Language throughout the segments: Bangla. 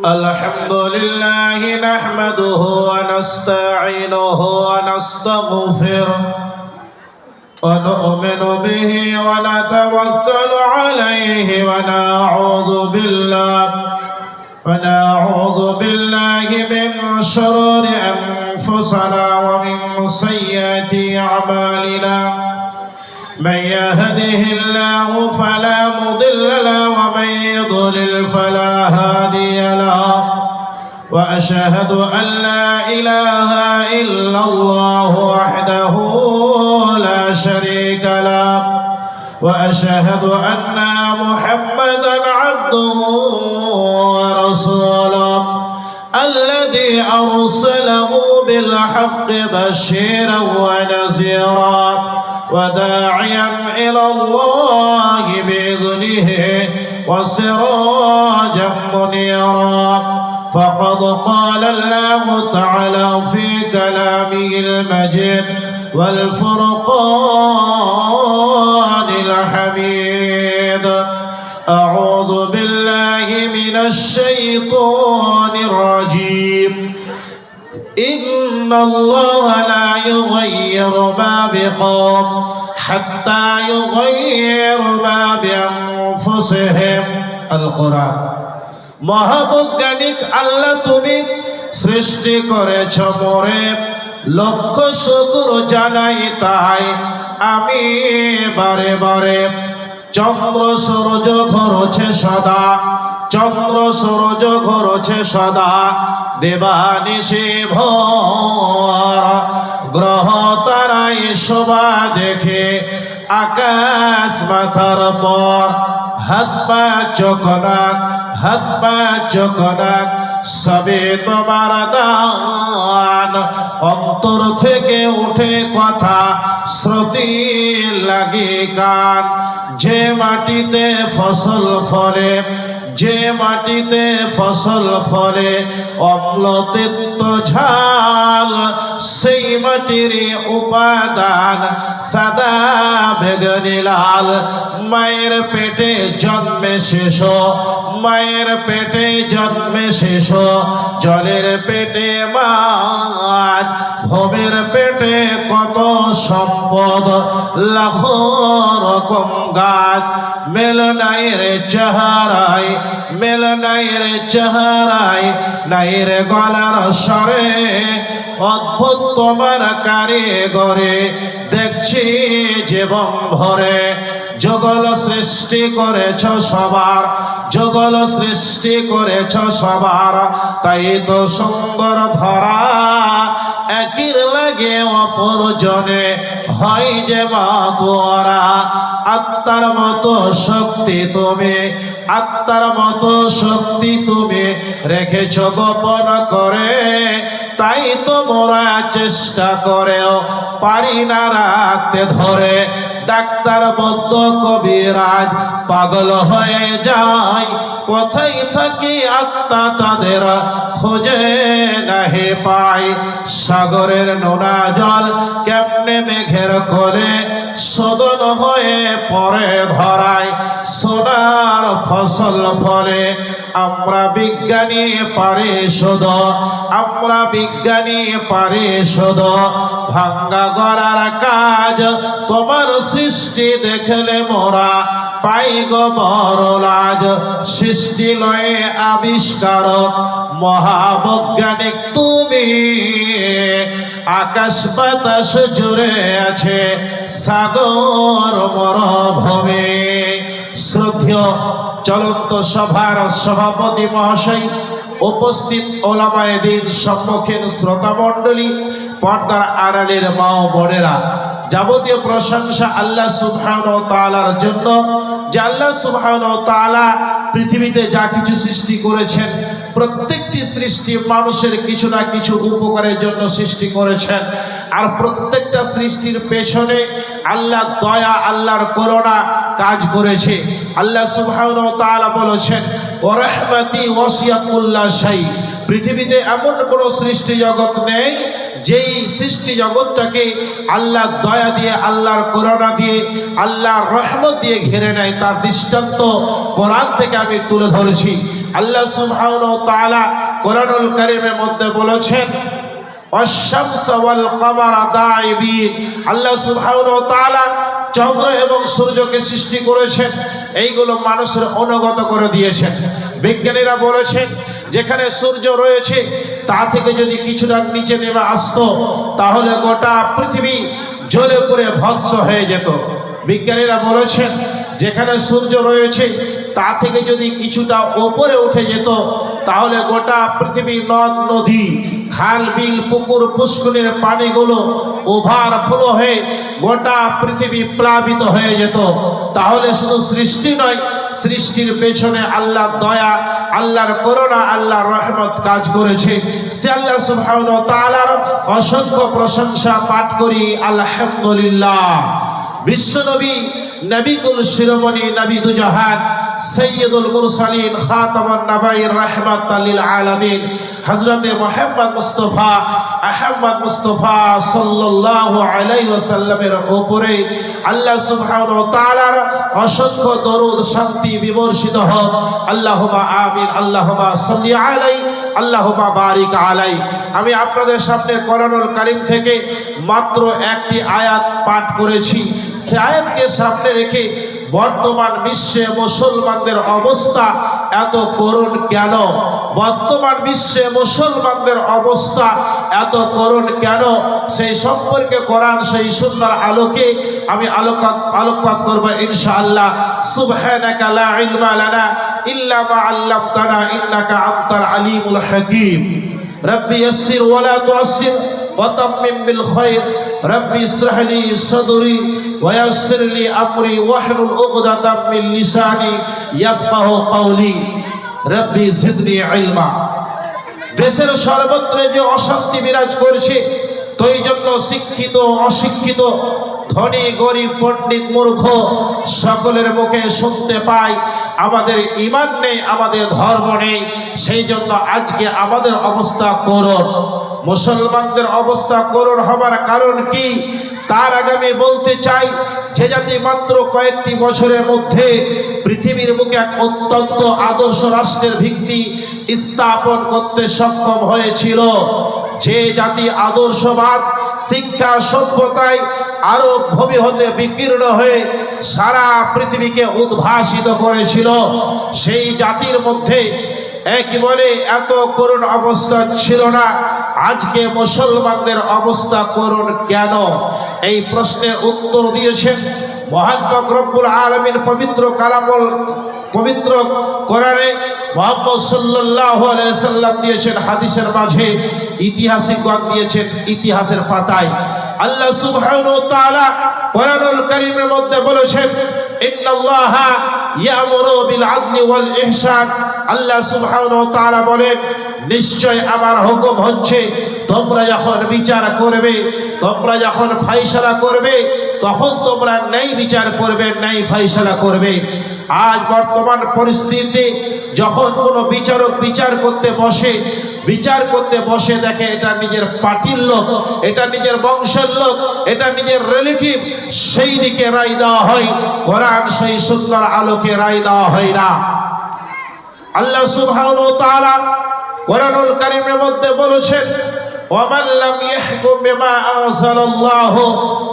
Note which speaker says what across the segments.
Speaker 1: الحمد لله نحمده ونستعينه ونستغفره ونؤمن به ونتوكل عليه ونعوذ بالله من شرور أنفسنا ومن سيئات أعمالنا من يهده الله فلا مضل له ومن يضلل فلا هادي له وأشهد أن لا إله إلا الله وحده لا شريك له وأشهد أن محمدا عبده ورسوله الذي أرسله بالحق بشيرا ونذيرا وداعيا إلى الله بإذنه وسراجا منيرا فقد قال الله تعالى في كلامه المجيد والفرقان الحميد أعوذ بالله من الشيطان الرجيم إن الله لا يغير ما بقوم حتى يغير ما بأنفسهم القرآن মহাবৈজ্ঞানিক আল্লাহ তুমি সৃষ্টি করেছ মোরে লক্ষ শুকর জানাই তাই আমি বারে বারে চন্দ্র সূর্য ঘুরছে সদা চন্দ্র সূর্য ঘুরছে সদা দেবানিশি ভোর গ্রহ তারাই শোভা দেখে আকাশ মাথার পর হাত পা চোখনাক সবে তোমার দান অন্তর থেকে উঠে কথা শ্রুতি লাগে কান যে মাটিতে ফসল ফলে অম্লতিক্ত ঝাল সেই মাটির উপাদান সাদা বেগুনি লাল মায়ের পেটে জন্মে শেষ জলের পেটে মাছ ভূমির পেটে কত সম্পদ লাখো রকম গাছ মেল নাই রে চেহারায় নাই রে গলার স্বরে অদ্ভুত তোমার কারিগরে দেখছি জীবন ভরে জগল সৃষ্টি করেছ সবার তাই তো সুন্দর ধরা একির লাগে অপরজনে হয় যে মা তোরা আত্মার মতো শক্তি তুমি রেখেছ গোপন করে তাই তো মোরা চেষ্টা করেও পারি না রাখতে ধরে ডাক্তার বদ্ধ কবিরাজ পাগল হয়ে যায় কোথায় থাকি আত্মা তাদের খোঁজে নাহি পায় সাগরের নোনা জল কেমনে মেঘের কোলে শোধন হয়ে পরে ধরায় সোনার ফসল ফলে আমরা বিজ্ঞানী পারি শোধ ভাঙ্গা গড়ার কাজ তোমার সৃষ্টি দেখলে মোরা পাই গো বড় লাজ সৃষ্টি লয়ে আবিষ্কারক মহাবৈজ্ঞানিক তুমি আকাশ বাতাস জুড়ে আছে সাগর মরুভূমি শ্রদ্ধেয় চলন্ত সভার সভাপতি মহাশয় উপস্থিত ওলামায়ে দ্বীন সম্মুখীন শ্রোতা মণ্ডলী পর্দার আড়ালের মা ও বোনেরা যাবতীয় প্রশংসা আল্লাহ সুবহানাহু ওয়া তাআলার জন্য যে আল্লাহ সুবহানাহু ওয়া তাআলা পৃথিবীতে যা কিছু সৃষ্টি করেছেন প্রত্যেকটি সৃষ্টি মানুষের কিছু না কিছু উপকারের জন্য সৃষ্টি করেছেন আর প্রত্যেকটা সৃষ্টির পেছনে আল্লাহ দয়া আল্লাহর করুণা কাজ করেছে আল্লাহ সুবহানাহু ওয়া তাআলা বলেছেন ওয়া রাহমাতি ওয়াসিয়াত কুল্লা শাই পৃথিবীতে এমন কোনো সৃষ্টি জগৎ নেই যেই সৃষ্টি জগৎটাকে আল্লাহ দয়া দিয়ে, আল্লাহর করুণা দিয়ে, আল্লাহর রহমত দিয়ে ঘিরে নেয়, তার দৃষ্টান্ত কোরআন থেকে আমি তুলে ধরেছি। আল্লাহ সুবহানাহু ওয়া তাআলা কোরআনুল কারীমের মধ্যে বলেছেন অশ-শামস ওয়াল কমারা দাইবিন। আল্লাহ সুবহানাহু ওয়া তাআলা চন্দ্র এবং সূর্যকে সৃষ্টি করেছেন, এইগুলো মানুষের অনুগত করে দিয়েছেন। বিজ্ঞানীরা বলেছেন যেখানে সূর্য রয়েছে তা থেকে যদি কিছুটা নিচে নেমে আসতো তাহলে গোটা পৃথিবী জ্বলে পুড়ে ভস্ম হয়ে যেত। বিজ্ঞানীরা বলেছেন যেখানে সূর্য রয়েছে তা থেকে যদি কিছুটা উপরে উঠে যেত তাহলে গোটা পৃথিবী, নদ নদী, খাল বিল, পুকুর পুষ্করিণীর পানিগুলো ওভারফ্লো হয়ে গোটা পৃথিবী প্লাবিত হয়ে যেত। তাহলে শুধু সৃষ্টি নয়, সৃষ্টির পেছনে আল্লাহর দয়া, আল্লাহর করুণা, আল্লাহর রহমত কাজ করেছে। সে আল্লাহ সুবহানাহু ওয়া তাআলার অসংখ্য প্রশংসা পাঠ করি আলহামদুলিল্লাহ। বিশ্বনবী, নবিকুল শিরোমণি, নবী দুজাহান, সৈয়দুল মুরসালিন, খাতামুন নবিয়্যিন, রাহমাতাল লিল আলামিন হযরতে মুহাম্মদ মুস্তাফা আহমদ মুস্তাফা সাল্লাল্লাহু আলাইহি ওয়াসাল্লামের উপরে আল্লাহ সুবহানাহু ওয়া তাআলার অসংখ্য দরুদ শান্তি বিবর্ষিত হোক। আল্লাহুম্মা আমিন। আল্লাহুম্মা সাল্লি আলাইহি, আল্লাহুম্মা বারিক আলাইহি। আমি আপনাদের সামনে কোরআনুল কারীম থেকে মাত্র একটি আয়াত পাঠ করেছি। সে আয়াতকে সামনে রেখে বর্তমান বিশ্বে মুসলমানদের অবস্থা এত করুণ কেন? বর্তমান বিশ্বে মুসলমানদের অবস্থা এত করুণ কেন? সেই সম্পর্কে কোরআন সেই সুন্দর আলোকে আমি আলোকপাত করব ইনশাআল্লাহ। সুবহানাকা লা ইলমা লানা ইল্লা মা আল্লামতানা ইন্নাকা আনতাল আলিমুল হাকীম। রব্বি ইয়াসসির ওয়া লা তুআসসির ওয়া তাম্মিম বিল খায়র। রব্বি ইশরাহ লি সাদরি ওয়া ইয়াসসির লি আমরি ওয়াহলুল উকদাতাম মিন লিসানি ইয়াফকাহু কওলি। রব্বি জিদনি ইলমা। দেশের সর্বত্র যে অশান্তি বিরাজ করছে, তো এই জন্য শিক্ষিত অশিক্ষিত, ধনী গরিব, পণ্ডিত মূর্খ সকলের মুখে শুনতে পাই আমাদের ঈমান নেই, আমাদের ধর্ম নেই। সেই জন্য আজকে আমাদের অবস্থা করুণ। মুসলমানদের অবস্থা করুণ হবার কারণ কি তার আগে আমি বলতে চাই, যে জাতি মাত্র কয়েকটি বছরের মধ্যে পৃথিবীর বুকে এক অত্যন্ত আদর্শ রাষ্ট্রের ভিত্তি স্থাপন করতে সক্ষম হয়েছিল, যে জাতি আদর্শবাদ, শিক্ষা, সভ্যতায় আরো ভূমি হতে বিকীর্ণ হয়ে সারা পৃথিবীকে উদ্ভাসিত করেছিল, সেই জাতির মধ্যে একেবারে এত করুণ অবস্থা ছিল না। আজকে মুসলমানদের অবস্থা করুণ কেন? এই প্রশ্নের উত্তর দিয়েছেন মহান পাক রব্বুল আলামিন পবিত্র কালামুল, পবিত্র কোরআনে মুহাম্মদ সাল্লাল্লাহু আলাইহি সাল্লাম দিয়েছেন হাদিসের মাঝে, ইতিহাসিকগণ দিয়েছেন ইতিহাসের পাতায়। আল্লাহ সুবহানাহু ওয়া তাআলা কোরআনুল কারীমের মধ্যে বলেছেন ইন্নাল্লাহা ইয়ামুরু বিল আদলি ওয়াল ইহসান। আল্লাহ সুবহানাহু ওয়া তাআলা বলেন নিশ্চয় আমার হুকুম হচ্ছে তোমরা যখন বিচার করবে, তোমরা যখন ফয়সালা করবে, তখন তোমরা ন্যায় বিচার করবে, ন্যায় ফয়সালা করবে। আজ বর্তমান পরিস্থিতিতে যখন কোনো বিচারক বিচার করতে বসে দেখে এটা নিজের পার্টির লোক, এটা নিজের বংশের লোক, এটা নিজের রিলেটিভ, সেই দিকে রায় দেওয়া হয়। কোরআন সেই সুন্দর আলোকে রায় দেওয়া হয় না। আল্লাহ সুবহানাহু ওয়া তাআলা কোরআনুল কারীমের মধ্যে বলেছেন ওয়ামান লাম ইয়াহকুম বিমা আনজালাল্লাহু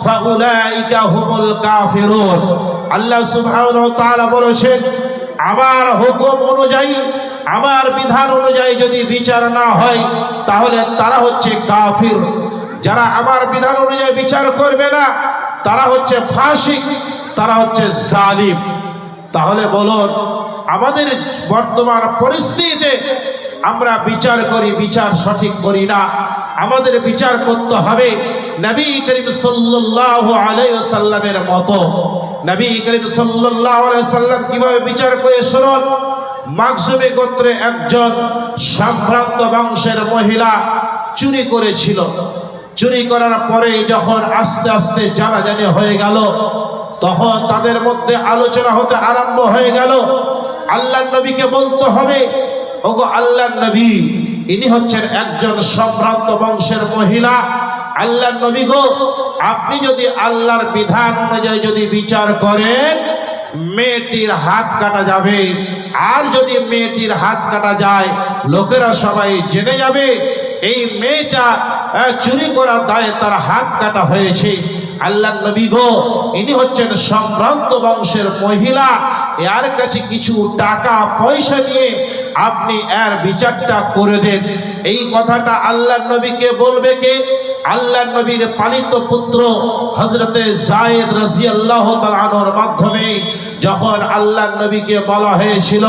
Speaker 1: ফাউলাইকা হুমুল কাফিরুন। আল্লাহ সুবহানাহু ওয়া তাআলা বলেছেন আমার হুকুম অনুযায়ী, আমার বিধান অনুযায়ী যদি বিচার না হয় তাহলে তারা হচ্ছে কাফির। যারা আমার বিধান অনুযায়ী বিচার করবে না তারা হচ্ছে ফাসিক, তারা হচ্ছে জালিম। তাহলে বলুন আমাদের বর্তমান পরিস্থিতিতে আমরা বিচার করি, বিচার সঠিক করি না। আমাদের বিচার করতে হবে নবী করিম সাল্লাল্লাহু আলাইহি ওয়াসাল্লামের মতো। নবী করিম সাল্লাল্লাহু আলাইহি ওয়াসাল্লাম কিভাবে বিচার করে শুনুন। মাখজুমী গোত্রে একজন সম্ভ্রান্ত বংশের মহিলা চুরি করেছিল। চুরি করার পরে যখন আস্তে আস্তে জানাজানি হয়ে গেল, তখন তাদের মধ্যে আলোচনা হতে আরম্ভ হয়ে গেল। আল্লাহর নবীকে বলতে হবে ওগো আল্লাহর নবী, ইনি হচ্ছেন একজন সম্ভ্রান্ত বংশের মহিলা, আল্লাহর নবী গো, আপনি যদি আল্লাহর বিধান অনুযায়ী যদি বিচার করেন, মেয়েটির হাত কাটা যাবে। আর যদি মেয়েটির হাত কাটা যায়, লোকেরা সবাই জেনে যাবে এই মেয়েটা চুরি করার দায়ে তার হাত কাটা হয়েছে। আল্লাহর নবী গো, ইনি হচ্ছেন সম্ভ্রান্ত বংশের মহিলা, এর কাছে কিছু টাকা পয়সা নিয়ে আপনি এর বিচারটা করে দেন। এই কথাটা আল্লাহর নবীকে বলবে কে? আল্লাহর নবীর পালিত পুত্র হযরতে যায়েদ রাদিয়াল্লাহু তাআলা আনহুর মাধ্যমে যখন আল্লাহর নবীকে বলা হয়েছিল,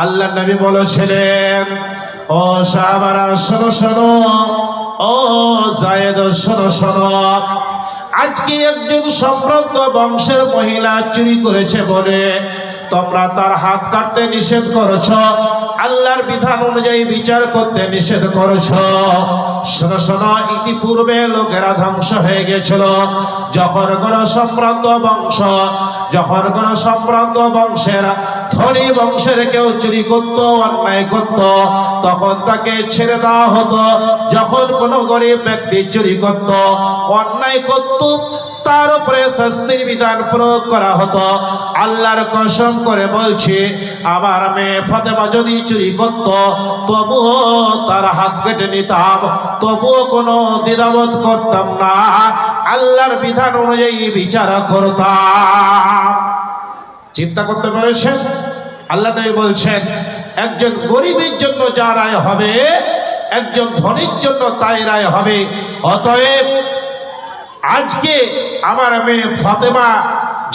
Speaker 1: আল্লাহর নবী বলেছিলেন, ও সাহাবারা শোনো শোনো, ও যায়েদ শোনো শোনো, আজকে একজন সম্ভ্রান্ত বংশের মহিলা চুরি করেছে বলে তোমরা তার হাত কাটতে নিষেধ করেছ, আল্লাহর বিধান অনুযায়ী বিচার করতে নিষেধ করেছ। শোনো শোনো, ইতিপূর্বে লোকেরা ধ্বংস হয়ে গেছিল। যখন কোন সম্ভ্রান্ত বংশের ধনী বংশের কেউ চুরি করত, অন্যায় করত, তখন তাকে ছেড়ে দেওয়া হতো। যখন কোনো গরিব ব্যক্তি চুরি করত, অন্যায় করত, তার উপরে শাস্তির বিধান প্রয়োগ করা হতো। আল্লাহর কসম করে বলছি, আমার মেয়ে ফাতেমা যদি চুরি করত, তবুও তার হাত কেটে নিতাম, তবুও কোনো দ্বিধাবোধ করতাম না, আল্লাহর বিধান অনুযায়ী বিচার করতাম। চিন্তা করতে পেরেছেন? আল্লাহ নবী বলছেন, একজন গরিবের জন্য যা রায় হবে, একজন ধনীর জন্য তাই রায় হবে। অতএব আজকে আমার মেয়ে ফাতেমা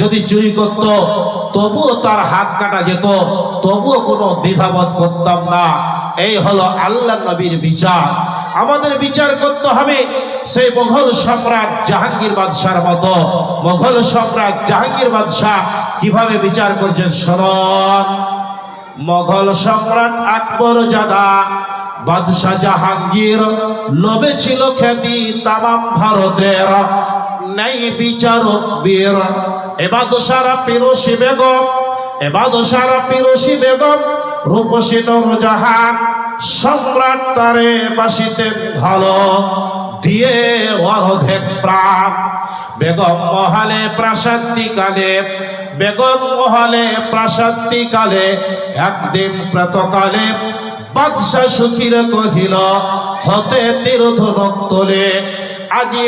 Speaker 1: যদি চুরি করত, তবুও তার হাত কাটা যেত, তবুও কোনো দ্বিধাবোধ করতাম না। এই হলো আল্লাহর নবীর বিচার। আমাদের বিচার করতে হবে সেই মুঘল সম্রাট জাহাঙ্গীর বাদশার মতো। মুঘল সম্রাট জাহাঙ্গীর বাদশাহ কিভাবে বিচার করছেন শুনুন। মুঘল সম্রাট আকবর জাদা বাদশাহ জাহাঙ্গীর লোভে ছিল খ্যাতি তামাম ভারতের, নাই বিচারক বীর। এবাদশারা পিরোসি বেগম রূপসী নূরজাহান, সম্রাট তারে বাসিতেন ভালো, দিয়ে অর্ধেক প্রাণ। বেগম মহলে প্রাসাদিকালে একদিন প্রাতকালে বাদশা সুখীর কহিল, হতে তীর ধনুক তোলে, আজি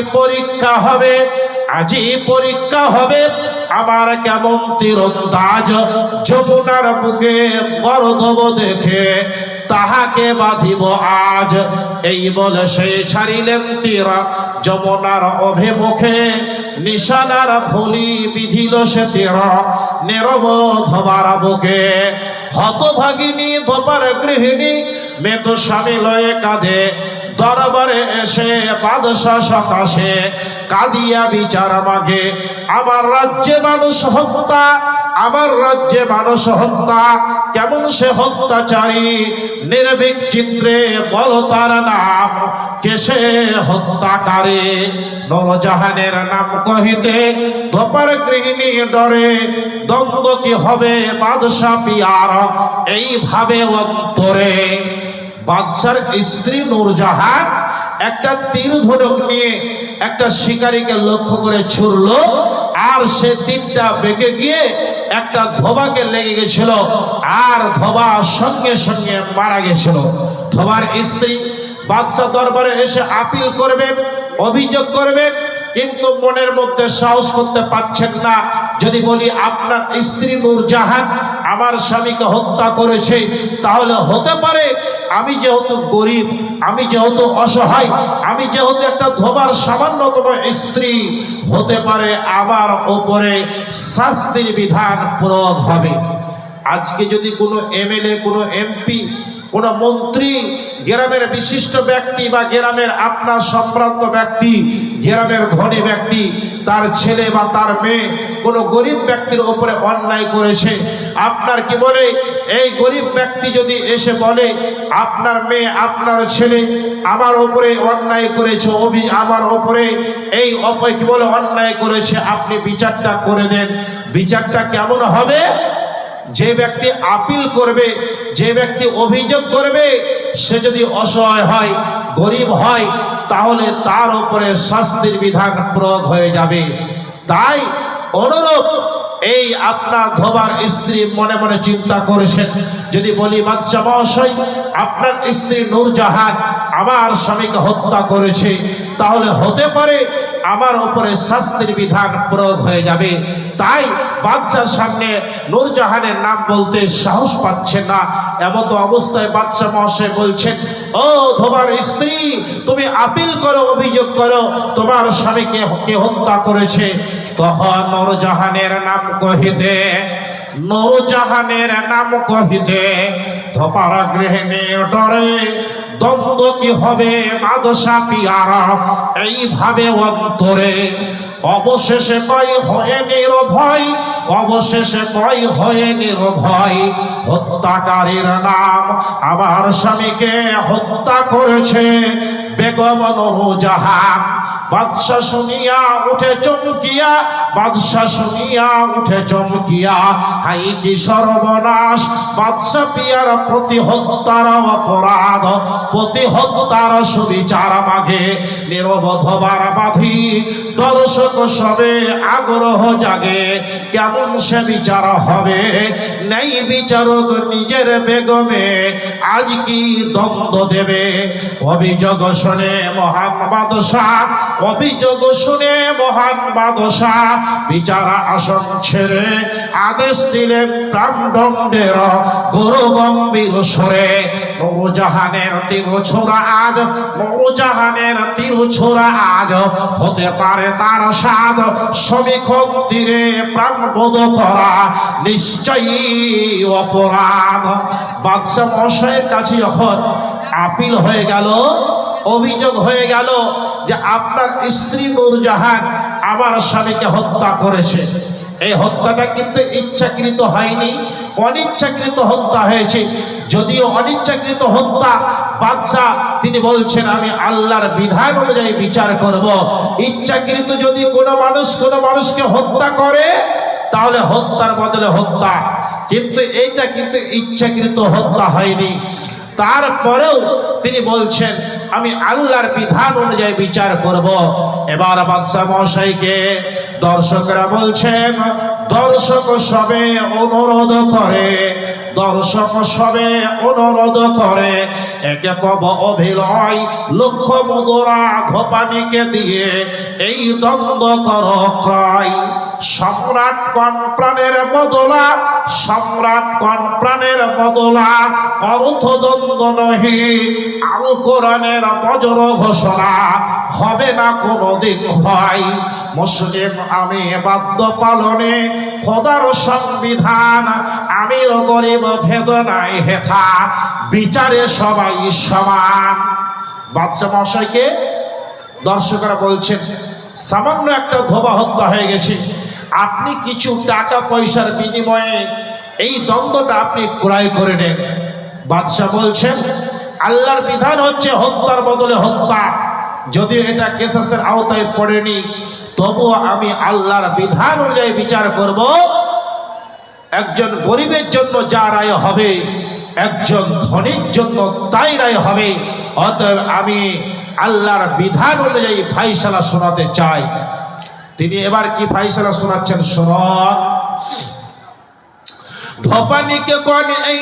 Speaker 1: পরীক্ষা হবে আমার কেমন তীরন্দাজ। যমুনার বুকে গর্ধব দেখে তাহাকে বাঁধিব আজ। এই বলে সে ছাড়িলেন তীর যমুনার অভিমুখে, নিশানার ভুলি বিধিল সে তীর নীরব ধবার বুকে। হতভাগিনী ধোপার গৃহিণী মেত স্বামী লয়ে কাঁদে, দরবারে এসে বাদশা সকাশে কাঁদিয়া বিচার মাগে। আমার রাজ্যে মানুষ হত্যা, কেমন সে হত্যাচারী, নির্ভীক চিত্রে বল তার নাম, কেসে হত্যাকারী। নূরজাহানের নাম কহিতে ধোপার গৃহিণী ডরে, দ্বন্দ্ব কি হবে বাদশা পিয়ার এইভাবে অন্তরে। বাদশার স্ত্রী নূরজাহান একটা তীর ধনুক নিয়ে একটা শিকারীকে লক্ষ্য করে ছুড়লো, আর সে তীরটা বেঁকে গিয়ে একটা ধোবাকে লেগে গেছিল, আর ধোবা সঙ্গে সঙ্গে মারা গেছিল। ধোবার স্ত্রী বাদশা দরবারে এসে আপিল করবেন, অভিযোগ করবেন, কিন্তু মনের মধ্যে সাহস করতে পারছেন না। যদি বলি আপনার স্ত্রী নূরজাহান আমার স্বামীকে হত্যা করেছে, তাহলে হতে পারে আমি যেহেতু গরিব, আমি যেহেতু অসহায়, আমি যেহেতু একটা ধোবার সামান্যতম স্ত্রী, হতে পারে আমার ওপরে শাস্তির বিধান প্রয়োগ হবে। আজকে যদি কোনো এমএলএ, কোনো এমপি, কোনো মন্ত্রী, গ্রামের বিশিষ্ট ব্যক্তি বা গ্রামের আপনার সম্ভ্রান্ত ব্যক্তি, গ্রামের ধনী ব্যক্তি, তার ছেলে বা তার মেয়ে কোনো গরিব ব্যক্তির উপরে অন্যায় করেছে, আপনার কি বলে? এই গরিব ব্যক্তি যদি এসে বলে আপনার মেয়ে, আপনার ছেলে আমার উপরে অন্যায় করেছে, আমার উপরে এই কি বলে অন্যায় করেছে, আপনি বিচারটা করে দেন। বিচারটা কেমন হবে? যে ব্যক্তি আপিল করবে, যে ব্যক্তি অভিযোগ করবে, সে যদি অসহায় হয়, গরিব হয়, তাহলে তার উপরে শাস্তির বিধান প্রয়োগ হয়ে যাবে। তাই অনুরূপ এই আপনার ধোবার স্ত্রী মনে মনে চিন্তা করেছেন, যদি বলি বাদশা মহাশয় আপনার স্ত্রী নূরজাহান আমার স্বামীকে হত্যা করেছে, তাহলে হতে পারে আমার উপরে শাস্তির বিধান প্রয়োগ হয়ে যাবে। তাই বাদশার সামনে নূরজাহানের নাম বলতে সাহস পাচ্ছেন না। এমত অবস্থায় বাদশা মহাশয় বলছেন, ও ধোবার স্ত্রী, তুমি আপিল করো, অভিযোগ করো তোমার স্বামীকে কে হত্যা করেছে। তখন নূরজাহানের নাম কহিতে ধোপার গৃহিণীর ডরে দ্বন্দ্ব কি হবে বাদশা পিয়ারা এইভাবে অন্তরে অবশেষে হয়ে নিরভয় হত্যাকারীর নাম আমার স্বামীকে হত্যা করেছে বেগম নূরজাহান। বাদশা শুনিয়া উঠে চমকিয়া হাই কি সর্বনাশ, বাদশা পিয়ার প্রতি হত্যার অপরাধ, প্রতি হত্যার সুবিচার মাঘে নিরবধবার বাধি দর্শক সবে আগ্রহ জাগে কেমন সে বিচার হবে। নেই বিচারক নিজের বেগমে আজ কি দ্বন্দ্ব দেবে। অভিযোগ শুনে মহান বাদশা বিচার আসন ছেড়ে আদেশ দিলেন প্রাণদণ্ডের গরু গম্ভীর স্বরে। নূরজাহানের তীর ছোড়া আজ হতে পারে তার স্বাদ, শ্রমিক তীরে প্রাণবোধ করা নিশ্চয়ই অপরাধ। বাদশা মহাশয়ের কাছে যখন আপিল হয়ে গেল, অভিযোগ হয়ে গেল যে আপনার স্ত্রী নূরজাহান আমার স্বামীকে হত্যা করেছে, এই হত্যাটা কিন্তু ইচ্ছাকৃত হয়নি, অনিচ্ছাকৃত হত্যা হয়েছে। যদিও অনিচ্ছাকৃত হত্যা, বাদশা তিনি বলছেন আমি আল্লাহর বিধান অনুযায়ী বিচার করব। ইচ্ছাকৃত যদি কোনো মানুষকে হত্যা করে তাহলে হত্যার বদলে হত্যা, কিন্তু এইটা কিন্তু ইচ্ছাকৃত হত্যা হয়নি। তারপরেও তিনি বলছেন আমি আল্লাহর বিধান অনুযায়ী বিচার করব। এবার বাদশা মহাশয়কে দর্শকরা বলছেন, দর্শক সবে অনুরোধ করে একে তব অভিলয় লক্ষ মুদ্রা ধোপানিকে দিয়ে এই দ্বন্দ্ব কর ক্রয়। সম্রাট কোন প্রাণের বদলা অর্থদ্বন্দ্ব নহি, আল কোরআনের বজ্র ঘোষণা হবে না কোনোদিন হয়। মুসলিম আমি বাদ্য পালনে খোদার সংবিধান, আমির গরিব ভেদ নাই হেথা বিচারে সবাই সমান। বাদশা মহাশয়কে দর্শকরা বলছেন সামান্য একটা ধোবা হত্যা হয়ে গেছে, আপনি কিছু টাকা পয়সার বিনিময়ে এই দ্বন্দ্বটা আপনি ক্রয় করে নেন। বাদশা বলছেন আল্লাহর বিধান হচ্ছে হত্যার বদলে হত্যা, যদিও এটা কেসাসের আওতায় পড়েনি, তবুও আমি আল্লাহর বিধান অনুযায়ী বিচার করব। একজন গরিবের জন্য যা রায় হবে, একজন ধনীর জন্য তাই রায় হবে। অতএব আমি আল্লাহর বিধান অনুযায়ী ফাইসালা শোনাতে চাই। তিনি এবার কি ফাইসালা শোনাচ্ছেন শুনুন। ধপানিকে কোন এই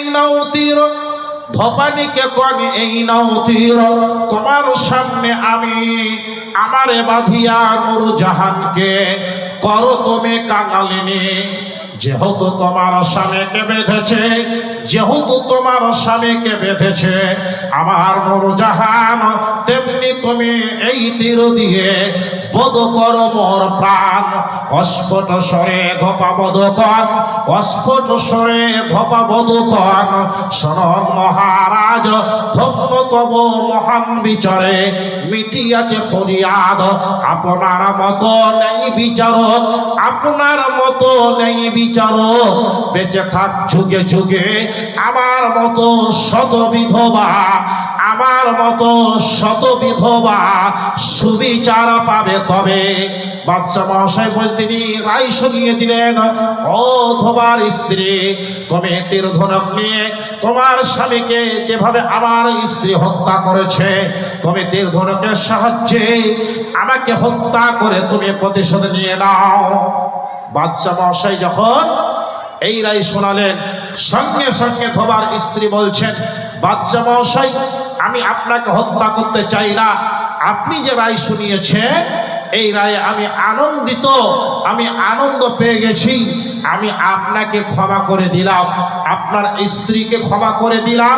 Speaker 1: নাও তীর, তোমার সামনে আমি আমারে বাঁধিয়া নূরজাহানকে করো তুমি কাঙালিনী। যেহেতু তোমার স্বামীকে বেঁধেছে আমার নূরজাহান, তেমনি তুমি এই তীর দিয়ে বধ করো মোর প্রাণ। অস্ফুট স্বরে ধপা বধুকন শোনন মহারাজ, ধন্য তব মহান বিচারে মিটিয়াছে ফরিয়াদ। আপনার মতো নেই বিচারক, বেঁচে থাক যুগে যুগে আমার মতো শত বিধবা আমার মতো শত বিধবা সুবিচার পাবে। তবে বাদশাহ মহাশয় বলে তিনি রায় শুনিয়ে দিলেন, ও ধোবার স্ত্রী, তুমি তীর ধনুক নিয়ে তোমার স্বামীকে যেভাবে আমার স্ত্রী হত্যা করেছে, তুমি তীর ধনুকের সাহায্যে আমাকে হত্যা করে তুমি প্রতিশোধ নিয়ে নাও। বাদশাহ মহাশয় যখন এই রায় শোনালেন, সঙ্গে সঙ্গে ধোবার স্ত্রী বলছেন, বাদশাহ মহাশয়, আমি আপনাকে হত্যা করতে চাই না। আপনি যে রায় শুনিয়েছেন এই রায়ে আমি আনন্দিত, আমি আনন্দ পেয়ে গেছি। আমি আপনাকে ক্ষমা করে দিলাম, আপনার স্ত্রীকে ক্ষমা করে দিলাম।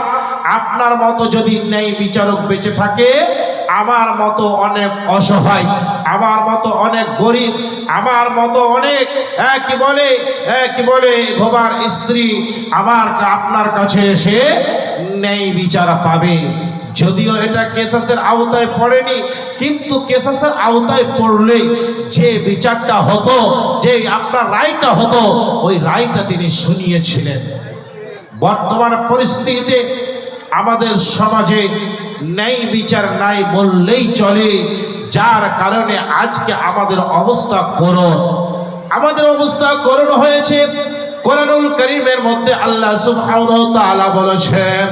Speaker 1: আপনার মতো যদি ন্যায় বিচারক বেঁচে থাকে, আমার মতো অনেক অসহায়, আমার মতো অনেক গরিব, আমার মতো অনেক কি বলে ধোবার স্ত্রী আপনার কাছে এসে ন্যায় বিচার পাবে। যদিও এটা কেসাসের আওতায় পড়েনি, কিন্তু কেসাসের আওতায় পড়লে যে বিচারটা হতো, যে আপনার রায়টা হতো, ওই রায়টা তিনি শুনিয়েছিলেন। বর্তমান পরিস্থিতিতে আমাদের সমাজে ন্যায় বিচার নাই বললেই চলে, যার কারণে আজকে আমাদের অবস্থা করুণ। আমাদের অবস্থা করুণ হয়েছে। কোরআনুল কারীমের মধ্যে আল্লাহ সুবহানাহু ওয়া তাআলা বলেছেন,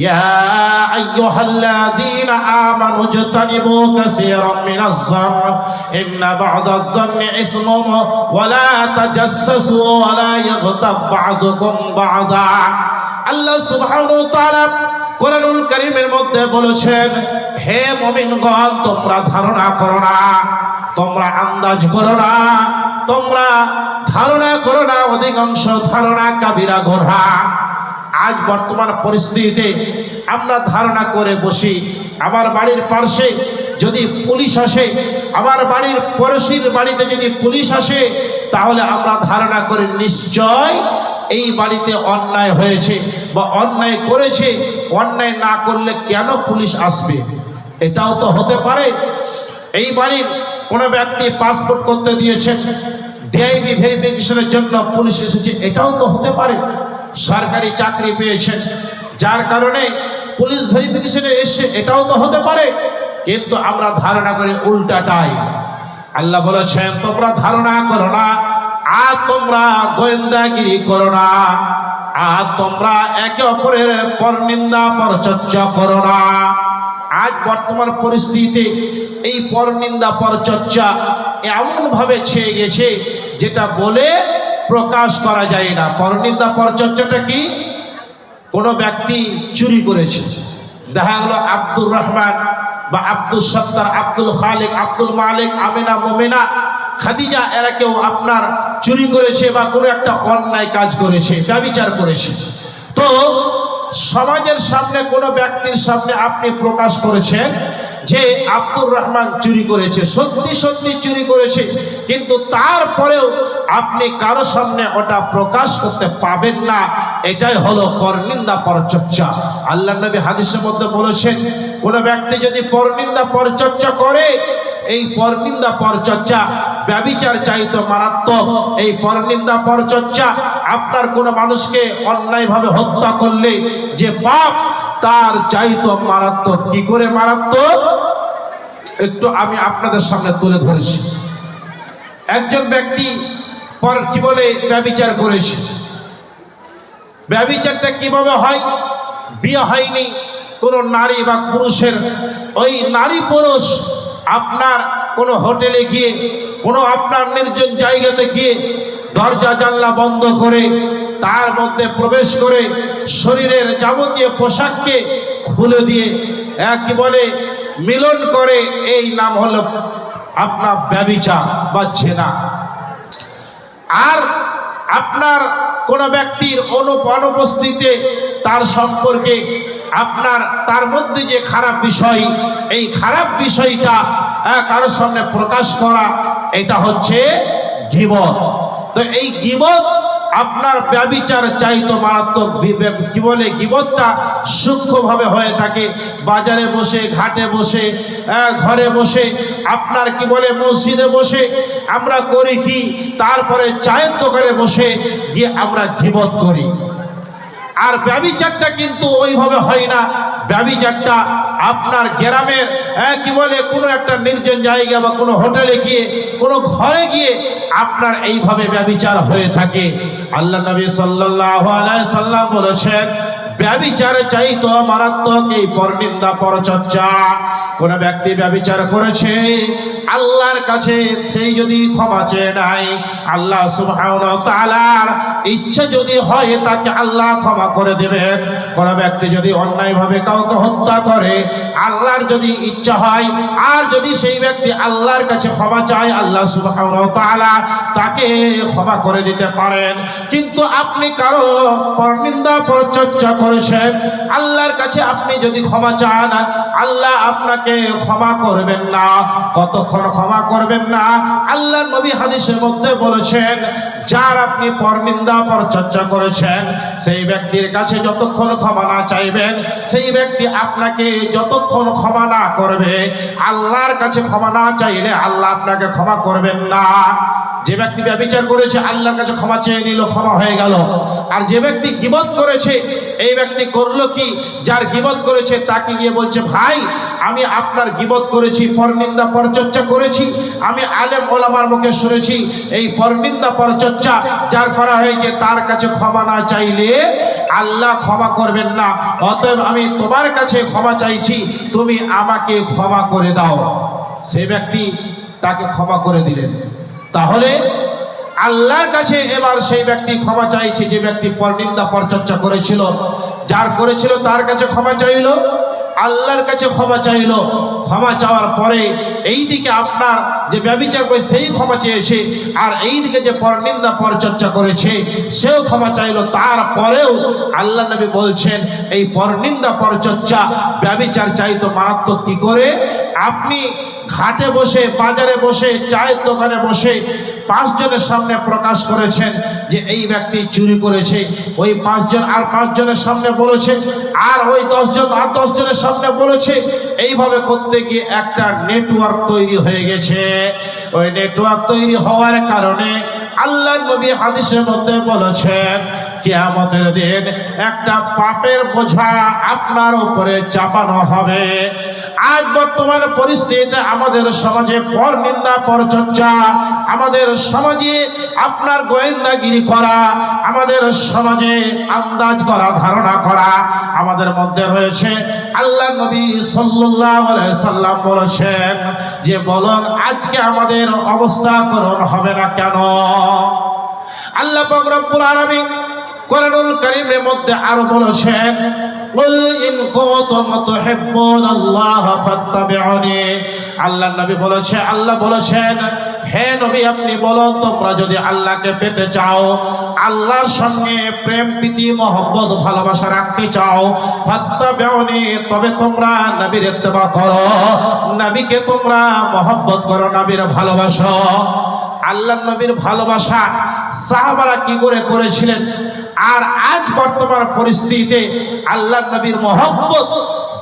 Speaker 1: ইয়া আইয়ুহাল্লাযীনা আমানু ইজতানিবু কাসীরাম মিনাজ-যন্ন ইন্না বা'দাজ-যন্নি ইসমুন ওয়া লা তাজাসসু ওয়া লা ইয়াগতাব বা'দুকুম বা'দা। আল্লাহ সুবহানাহু ওয়া তাআলা কোরআনুল কারীমের মধ্যে বলেছেন, হে মুমিনগণ, তোমরা ধারণা করো না, তোমরা আন্দাজ করো না, তোমরা ধারণা করো না, অধিকাংশ ধারণা কাবিরা গুনাহ। আজ বর্তমান পরিস্থিতিতে আমরা ধারণা করে বসি, আমার বাড়ির পাশে যদি পুলিশ আসে, আমার বাড়ির পড়োশির বাড়িতে যদি পুলিশ আসে, তাহলে আমরা ধারণা করি নিশ্চয় এই বাড়িতে অন্যায় হয়েছে বা অন্যায় করেছে। অন্যায় না করলে কেন পুলিশ আসবে? এটাও তো হতে পারে। এই বাড়ির কোনো ব্যক্তি পাসপোর্ট করতে দিয়েছেন, ডিআইবি ভেরিফিকেশনের জন্য পুলিশ এসেছে, এটাও তো হতে পারে। সরকারি চাকরি পেয়েছেন, যার কারণে পুলিশ ভেরিফিকেশনে এসে, এটাও তো হতে পারে। কিন্তু আমরা ধারণা করি উল্টাটাই। আল্লাহ বলেছেন, তোমরা ধারণা করো না, আর তোমরা গোয়েন্দাগিরি করো না, আর তোমরা একে অপরের পরনিন্দা পরচর্চা করো না। আজ বর্তমান পরিস্থিতিতে এই পরনিন্দা পরচর্চা এমনভাবে ছেয়ে গেছে, যেটা বলে প্রকাশ করা যায় না। পরনিন্দা পরচর্চাটা কি? কোনো ব্যক্তি চুরি করেছে, দেখা গেল আব্দুর রহমান বা আব্দুল সত্তার, আব্দুল খালিক, আব্দুল মালিক, আমিনা, মুমিনা, খাদিজা, এরা কেউ আপনার চুরি করেছে বা কোনো একটা অন্যায় কাজ করেছে, ব্যভিচার করেছে। তো সমাজের সামনে কোনো ব্যক্তির সামনে আপনি প্রকাশ করেছেন যে আব্দুর রহমান চুরি করেছে, সত্যি সত্যি চুরি করেছে, কিন্তু তারপরেও আপনি কারো সামনে ওটা প্রকাশ করতে পাবেন না। এটাই হলো পরনিন্দা পরচর্চা। আল্লাহ নবী হাদিসের মধ্যে বলেছেন, কোনো ব্যক্তি যদি পরনিন্দা পরচর্চা করে, এই পরনিন্দা পরচর্চা ব্যভিচার চাইতো মারাত্মক। এই পরনিন্দা পরচর্চা আপনার কোনো মানুষকে অন্যায়ভাবে হত্যা করলে যে পাপ, তার চাইতো মারাত্মক। কি করে মারাত্মক? একটু আমি আপনাদের সামনে তুলে ধরেছি। একজন ব্যক্তি ব্যভিচার করেছে। ব্যভিচারটা কিভাবে হয়? বিয়ে হয়নি কোনো নারী বা পুরুষের, ওই নারী পুরুষ আপনার কোনো হোটেলে গিয়ে, কোনো আপনার নির্জন জায়গাতে গিয়ে দরজা জানলা বন্ধ করে তার মধ্যে প্রবেশ করে শরীরের যাবতীয় পোশাককে খুলে দিয়ে মিলন করে, এই নাম হলো আপনার ব্যভিচার বা জেনা। আর আপনার কোনো ব্যক্তির অনুপস্থিতিতে তার সম্পর্কে আপনার তার মধ্যে যে খারাপ বিষয়, এই খারাপ বিষয়টা কারোর সামনে প্রকাশ করা, এটা হচ্ছে গীবত। তো এই গীবত আপনার ব্যভিচার চাইতো মারাত্মক। গীবতটা সূক্ষ্মভাবে হয়ে থাকে, বাজারে বসে, ঘাটে বসে, ঘরে বসে, আপনার মসজিদে বসে আমরা করি কি, তারপরে চায়ের দোকানে বসে গিয়ে আমরা গীবত করি। আর ব্যভিচারটা কিন্তু ওইভাবে হয় না। ব্যভিচারটা আপনার গ্রামের কি বলে কোনো একটা নির্জন জায়গা বা কোনো হোটেলে গিয়ে কোনো ঘরে গিয়ে আপনার এইভাবে ব্যভিচার হয়ে থাকে। আল্লাহ নবী সাল্লাল্লাহু আলাইহি সাল্লাম বলেছেন, ব্যভিচার চাইতো মারাত্মক এই পরনিন্দা পরচর্চা। কোন ব্যক্তি ব্যভিচার করেছে, আল্লাহর কাছে সেই যদি ক্ষমা চেয়ে নাই, আল্লাহ সুবহানাহু ওয়া তাআলার ইচ্ছা যদি হয় তাকে আল্লাহ ক্ষমা করে দেবেন। কোন ব্যক্তি যদি অন্যায়ভাবে কাউকে হত্যা করে, আল্লাহর যদি ইচ্ছা হয় আর যদি সেই ব্যক্তি আল্লাহর কাছে ক্ষমা চায়, আল্লাহ সুবহানাহু ওয়া তাআলা তাকে ক্ষমা করে দিতে পারেন। কিন্তু আপনি কারো পরনিন্দা পরচর্চা করেছেন, আল্লাহর কাছে আপনি যদি ক্ষমা চান, আল্লাহ আপনাকে ক্ষমা করবেন না। কতক্ষণ ক্ষমা করবেন না? আল্লাহর নবী হাদিসের মধ্যে বলেছেন, যার আপনি পরনিন্দা পরচর্চা করেছেন সেই ব্যক্তির কাছে যতক্ষণ ক্ষমা না চাইবেন, সেই ব্যক্তি আপনাকে যতক্ষণ ক্ষমা না করবে, আল্লাহর কাছে ক্ষমা না চাইলে আল্লাহ আপনাকে ক্ষমা করবেন না। যে ব্যক্তি ব্যভিচার করেছে আল্লাহর কাছে ক্ষমা চেয়ে নিল, ক্ষমা হয়ে গেল। আর যে ব্যক্তি গীবত করেছে, এই ব্যক্তি করলো কি, যার গীবত করেছে তাকে গিয়ে বলছে, ভাই আমি আপনার গীবত করেছি, পরনিন্দা পরচর্চা করেছি, আমি আলেম ওলামার মুখে শুনেছি এই পরনিন্দা পরচর্চা যার করা হয়েছে তার কাছে ক্ষমা না চাইলে আল্লাহ ক্ষমা করবেন না। অতএব আমি তোমার কাছে ক্ষমা চাইছি, তুমি আমাকে ক্ষমা করে দাও। সে ব্যক্তি তাকে ক্ষমা করে দিলেন। তাহলে আল্লাহর কাছে এবার সেই ব্যক্তি ক্ষমা চাইছে, যে ব্যক্তি পরনিন্দা পরচর্চা করেছিল, যার করেছিল তার কাছে ক্ষমা চাইল, আল্লাহর কাছে ক্ষমা চাইল। ক্ষমা চাওয়ার পরে এই দিকে আপনার যে ব্যভিচার করে সেই ক্ষমা চেয়েছে, আর এই দিকে যে পরনিন্দা পরচর্চা করেছে সেও ক্ষমা চাইল। তারপরেও আল্লাহ নবী বলছেন, এই পরনিন্দা পরচর্চা ব্যভিচার চাইতো মারাত্মক। কি করে? আপনি ঘাটে বসে, বাজারে বসে, চায়ের দোকানে বসে 5 জনের সামনে প্রকাশ করেছেন যে এই ব্যক্তি চুরি করেছে, ওই 5 জন আর 5 জনের সামনে বলেছে, আর ওই 10 জন আর 10 জনের সামনে বলেছে। এইভাবে করতে গিয়ে একটা নেটওয়ার্ক তৈরি হয়ে গেছে। ওই নেটওয়ার্ক তৈরি হওয়ার কারণে আল্লাহর নবী হাদিসের মধ্যে বলেছেন, কিয়ামতের দিন একটা পাপের বোঝা আপনার উপরে চাপানো হবে। আজ বর্তমান পরিস্থিতিতে আমাদের সমাজে পরনিন্দা পরচর্চা, আমাদের সমাজে আপনার গোয়েন্দাগিরি করা, আমাদের সমাজে আন্দাজ করা, ধারণা করা আমাদের মধ্যে রয়েছে। আল্লাহ নবী সাল্লাল্লাহু আলাইহি সাল্লাম বলেছেন যে, বলুন আজকে আমাদের অবস্থা করুন হবে না কেন? আল্লাহ পাক রব্বুল আলামিন কোরআনুল কারীমের মধ্যে আরো বলেছেন, কুল ইন কুনতুম তুহিব্বুনাল্লাহ ফাত্তাবিউনি। আল্লাহ নবী বলেছে, আল্লাহ বলেছেন, হে নবী আপনি বলুন, তোমরা যদি আল্লাহকে পেতে চাও, আল্লাহর সঙ্গে প্রেম প্রীতি মহব্বত ভালোবাসা রাখতে চাও, ফাত্তাবিউনি, তবে তোমরা নবীর ইত্তেবা করো, নবীকে তোমরা মহব্বত করো, নবীর ভালোবাসো। আল্লাহর নবীর ভালোবাসা সাহাবারা কি করে করেছিলেন, আর আজ বর্তমান পরিস্থিতিতে আল্লাহর নবীর মহব্বত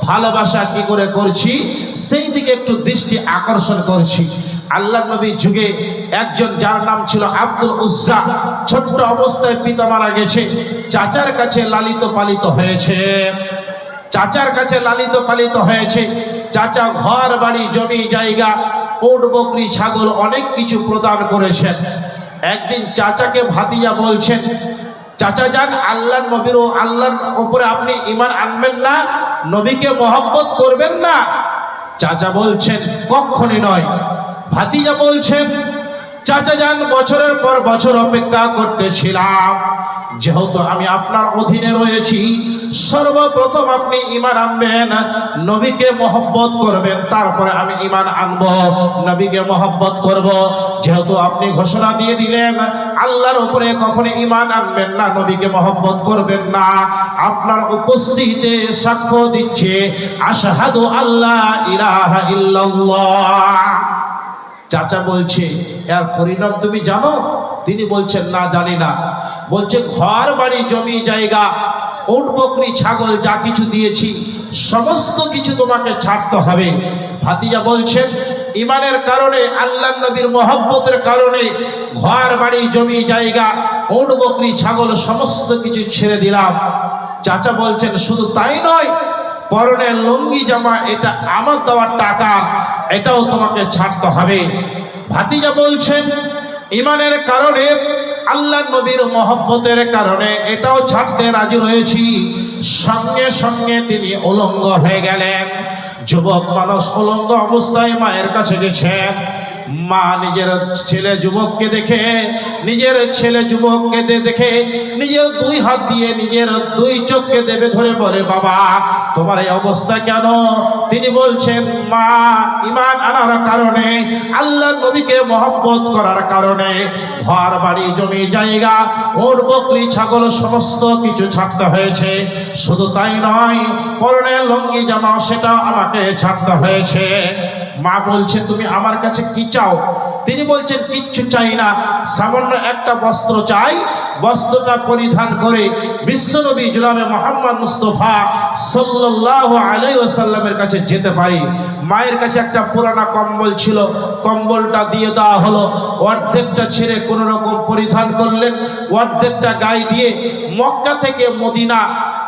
Speaker 1: ভালোবাসা কি করে করছি সেই দিকে একটু দৃষ্টি আকর্ষণ করছি। আল্লাহর নবীর যুগে একজন যার নাম ছিল আব্দুল উজ্জা, ছোট্ট অবস্থায় পিতা মারা গেছে, চাচার কাছে লালিত পালিত হয়েছে। চাচার কাছে লালিত পালিত হয়েছে। চাচা ঘর বাড়ি জমি জায়গা, উট বকরি ছাগল অনেক কিছু প্রদান করেছেন। একদিন চাচাকে ভাতিজা বলছেন, চাচা যান, আল্লাহর নবীর ও আল্লাহর উপরে আপনি ঈমান আনবেন না, নবীকে মহব্বত করবেন না? চাচা বলছেন, কখনই নয়। ভাতিজা বলছেন, চাচা যান, বছরের পর বছর অপেক্ষা করতেছিলাম, যেহেতু আমি আপনার অধীনে রয়েছি, সর্বপ্রথম আপনি ঈমান আনবেন, নবীকে মহব্বত করবেন, তারপরে আমি ঈমান আনব, নবীকে মহব্বত করব। যেহেতু আপনি ঘোষণা দিয়ে দিলেন আল্লাহর উপরে কখনো ঈমান আনবেন না, নবীকে মহব্বত করবেন না, আপনার উপস্থিতিতে সাক্ষ্য দিচ্ছে আশহাদু আল্লা ইলাহা ইল্লাল্লাহ। চাচা বলছে, এর পরিণাম তুমি জানো? তিনি বলছেন, না জানি না। বলছে, ঘর বাড়ি জমি জায়গা উট বকরি ছাগল যা কিছু দিয়েছি সমস্ত কিছু তোমাকে ছাড়তে হবে। ভাতিজা বলছেন, ঈমানের কারণে, আল্লাহর নবীর মহব্বতের কারণে ঘর বাড়ি জমি জায়গা উট বকরি ছাগল সমস্ত কিছু ছেড়ে দিলাম। চাচা বলছেন শুধু তাই নয়, পরনের লুঙ্গি জামা এটা আমার দেওয়ার টাকা, এটাও তোমাকে ছাড়তে হবে। ভাতিজা বলছেন ইমানের কারণে, আল্লাহ নবীর মহব্বতের কারণে এটাও ছাড়তে রাজি রয়েছি। সঙ্গে সঙ্গে তিনি উলঙ্গ হয়ে গেলেন। যুবক মানুষ উলঙ্গ অবস্থায় মায়ের কাছে গেছেন। মা নিজের ছেলে যুবককে দেখে, নিজের ছেলে যুবককে দেখে নিজের দুই হাত দিয়ে নিজের দুই চোখকে দেবে ধরে বলে, বাবা তোমার এই অবস্থা কেন? তিনি বলছেন, মা ঈমান আনার কারণে, আল্লাহ নবীকে মহব্বত করার কারণে ঘর বাড়ি জমি জায়গা ওর বকরি ছাগল সমস্ত কিছু ছাড়তে হয়েছে। শুধু তাই নয়, পরনের লুঙ্গি জামা সেটা আমাকে ছাড়তে হয়েছে। মা বলছে তুমি আমার কাছে কি চাও? তিনি বলছেন কিচ্ছু চাই না, সামান্য একটা বস্ত্র চাই, বস্ত্রটা পরিধান করে বিশ্বনবী জনাবে মুহাম্মদ মুস্তাফা সাল্লাল্লাহু আলাইহি ওয়াসাল্লামের কাছে যেতে পারি। মায়ের কাছে একটা পুরানা কম্বল ছিল, কম্বলটা দিয়ে দেওয়া হলো। অর্ধেকটা ছেড়ে কোনো রকম পরিধান করলেন, অর্ধেকটা গায়ে দিয়ে মক্কা থেকে মদিনা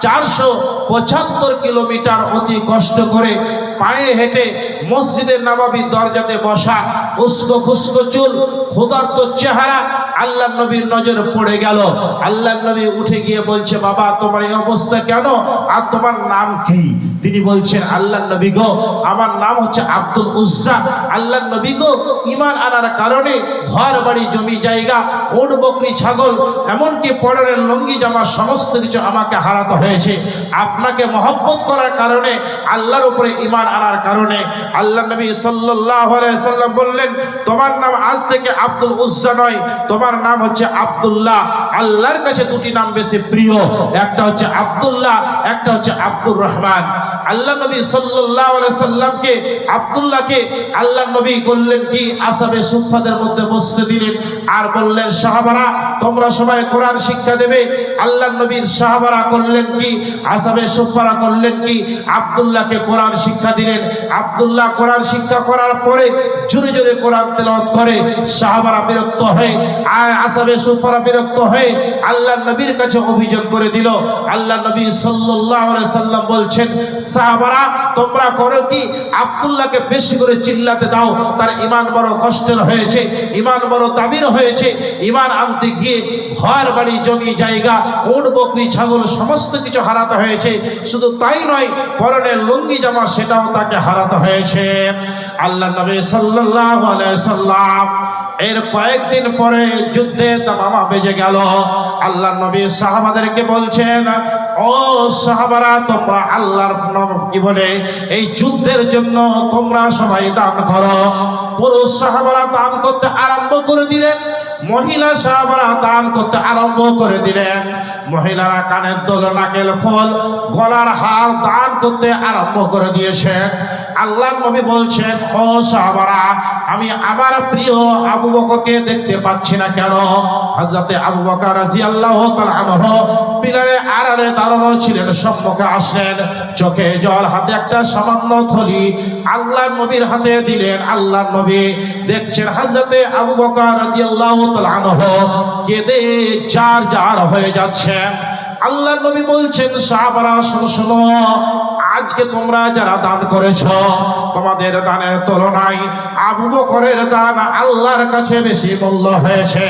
Speaker 1: 475 কিলোমিটার অতি কষ্ট করে পায়ে হেঁটে মসজিদের নববীর দরজাতে বসা, উস্কো খুস্কো চুল, ক্ষুধার্ত চেহারা, আল্লাহ নবীর নজর পড়ে গেল। আল্লাহ নবী উঠে গিয়ে বলছে, বাবা তোমার এই অবস্থা কেন, আর তোমার নাম কি? তিনি বলছেন, আল্লাহ নবী গো আমার নাম হচ্ছে আব্দুল উজ্জা। আল্লাহ নবী গো ঈমান আনার কারণে ঘর বাড়ি জমি জায়গা ওট বকরি ছাগল এমনকি পরনের লুঙ্গি জামা সমস্ত কিছু আমাকে হারাতে হয়েছে। আপনাকে মহব্বত করার কারণে, আল্লাহর উপরে ঈমান আনার কারণে। আল্লাহ নবী সাল্লাল্লাহু আলাইহি সাল্লাম বললেন, তোমার নাম আজ থেকে আব্দুল উজ্জা নয়, তোমার নাম হচ্ছে আব্দুল্লাহ। আল্লাহর কাছে দুটি নাম বেশি প্রিয়, একটা হচ্ছে আব্দুল্লাহ, একটা হচ্ছে আব্দুর রহমান। আল্লাহ নবী সাল্লাল্লাহু আলাইহি সাল্লামকে আব্দুল্লাহকে আল্লাহ নবী করলেন কি, আসহাবে সুফফাদের মধ্যে বসতে দিলেন আর বললেন, সাহাবারা তোমরা সবাই কোরআন শিক্ষা দেবে। আল্লাহ নবীর সাহাবারা করলেন কি, আসহাবে সুফফারা করলেন কি, আব্দুল্লাহকে কোরআন শিক্ষা দিলেন। আব্দুল্লাহ কোরআন শিক্ষা করার পরে জোরে জোরে কোরআন তেলাওয়াত করে সাহাবারা বিরক্ত হয়ে, আসহাবে সুফফারা বিরক্ত হয়ে আল্লাহ নবীর কাছে অভিযোগ করে দিল। আল্লাহ নবী সাল্লাল্লাহু আলাইহি সাল্লাম বলছেন, সাহাবারা তোমরা করো কি, আব্দুল্লাহকে বেশি করে চিল্লাতে দাও, তার ঈমান বড় কষ্টের হয়েছে, ঈমান বড় দাবির হয়েছে। ঈমান আনতে গিয়ে ঘর বাড়ি জমি জায়গা উট বকরি ছাগল সমস্ত কিছু হারাতে হয়েছে। শুধু তাই নয়, পরনের লুঙ্গি জামা সেটাও তাকে হারাতে হয়েছে। আল্লাহ নবী সাল্লাল্লাহু আলাইহি সাল্লাম এর কয়েকদিন পরে যুদ্ধে তামামা বেজে গেল। আল্লাহ নবী সাহাবাদেরকে বলছেন, ও সাহাবারা তোমরা আল্লাহর নাম কি বলে এই যুদ্ধের জন্য তোমরা সবাই দান করো। পুরুষ সাহাবারা দান করতে আরম্ভ করে দিলেন, মহিলা সাহাবারা দান করতে আরম্ভ করে দিলেন। মহিলারা কানের দোল, নাকের ফল, গলার হার দান করতে আরম্ভ করে দিয়েছেন। আল্লাহ নবী বলছেন, ও সাহাবারা আমি আমার প্রিয় আবু বকরকে দেখতে পাচ্ছি না কেন? হযরতে আবু বকর রাদিয়াল্লাহু তাআলা আনহু পিলারে আড়ালে দাঁড়ানো ছিলেন, সম্মুখে আসলেন, চোখে জল, হাতে একটা সামান্য থলি আল্লাহ নবীর হাতে দিলেন। আল্লাহ নবী দেখছেন হযরতে আবু বকর রাদিয়াল্লাহু তাআলা আনহু কেঁদে জার জার হয়ে যাচ্ছেন। আল্লাহ নবী বলছেন, সাহাবারা শোনো শোনো, আজকে তোমরা যারা দান করেছো তোমাদের দানের তুলনায় আবু বকরের দান আল্লাহর কাছে বেশি মূল্য হয়েছে।